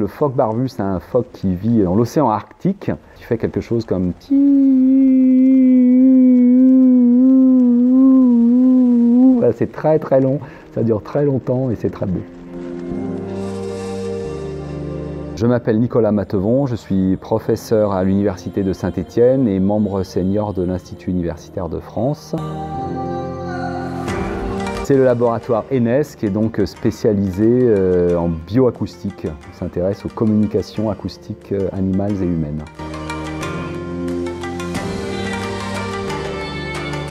le phoque barbu, c'est un phoque qui vit dans l'océan Arctique, qui fait quelque chose comme c'est très très long, ça dure très longtemps et c'est très beau. Je m'appelle Nicolas Matevon, je suis professeur à l'Université de Saint-Étienne et membre senior de l'Institut universitaire de France. C'est le laboratoire ENES qui est donc spécialisé en bioacoustique. On s'intéresse aux communications acoustiques animales et humaines.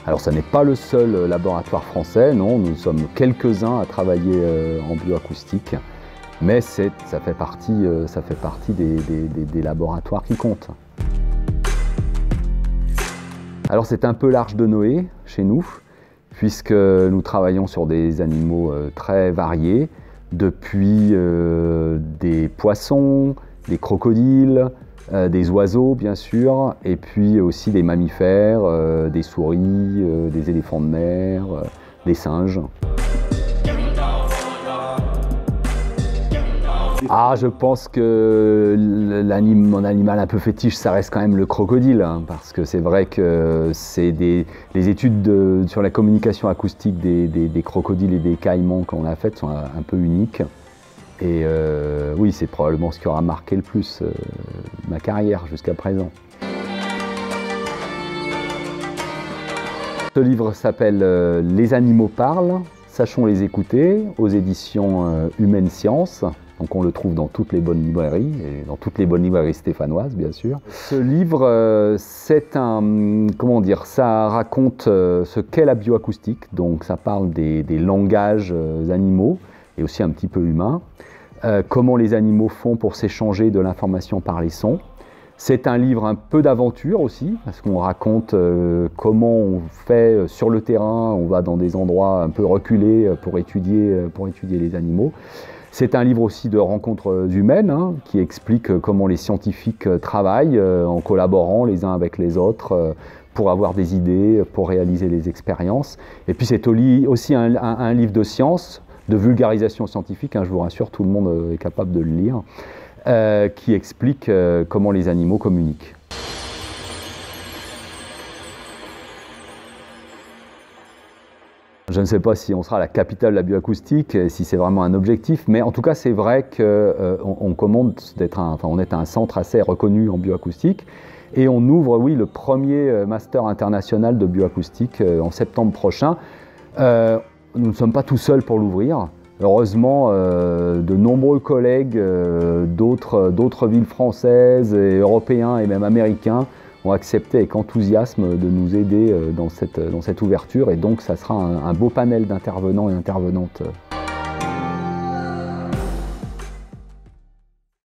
Alors ça n'est pas le seul laboratoire français, non, nous sommes quelques-uns à travailler en bioacoustique, mais ça fait partie des laboratoires qui comptent. Alors c'est un peu l'arche de Noé chez nous, puisque nous travaillons sur des animaux très variés, depuis des poissons, des crocodiles, des oiseaux bien sûr, et puis aussi des mammifères, des souris, des éléphants de mer, des singes. Ah, je pense que mon animal un peu fétiche, ça reste quand même le crocodile, hein, parce que c'est vrai que les études sur la communication acoustique des crocodiles et des caïmans qu'on a faites sont un peu uniques. Et oui, c'est probablement ce qui aura marqué le plus ma carrière jusqu'à présent. Ce livre s'appelle « Les animaux parlent, sachons les écouter » aux éditions Humaine Science. Donc on le trouve dans toutes les bonnes librairies, et dans toutes les bonnes librairies stéphanoises, bien sûr. Ce livre, ça raconte ce qu'est la bioacoustique. Donc ça parle des langages animaux, et aussi un petit peu humain, comment les animaux font pour s'échanger de l'information par les sons. C'est un livre un peu d'aventure aussi, parce qu'on raconte comment on fait sur le terrain, on va dans des endroits un peu reculés pour étudier les animaux. C'est un livre aussi de rencontres humaines, hein, qui explique comment les scientifiques travaillent en collaborant les uns avec les autres pour avoir des idées, pour réaliser des expériences. Et puis c'est aussi un livre de science, de vulgarisation scientifique, hein, je vous rassure, tout le monde est capable de le lire, qui explique comment les animaux communiquent. Je ne sais pas si on sera la capitale de la bioacoustique, si c'est vraiment un objectif, mais en tout cas c'est vrai qu'on on est un centre assez reconnu en bioacoustique et on ouvre, oui, le premier master international de bioacoustique en septembre prochain. Nous ne sommes pas tout seuls pour l'ouvrir. Heureusement, de nombreux collègues d'autres villes françaises et européens et même américains ont accepté avec enthousiasme de nous aider dans cette ouverture, et donc ça sera un beau panel d'intervenants et intervenantes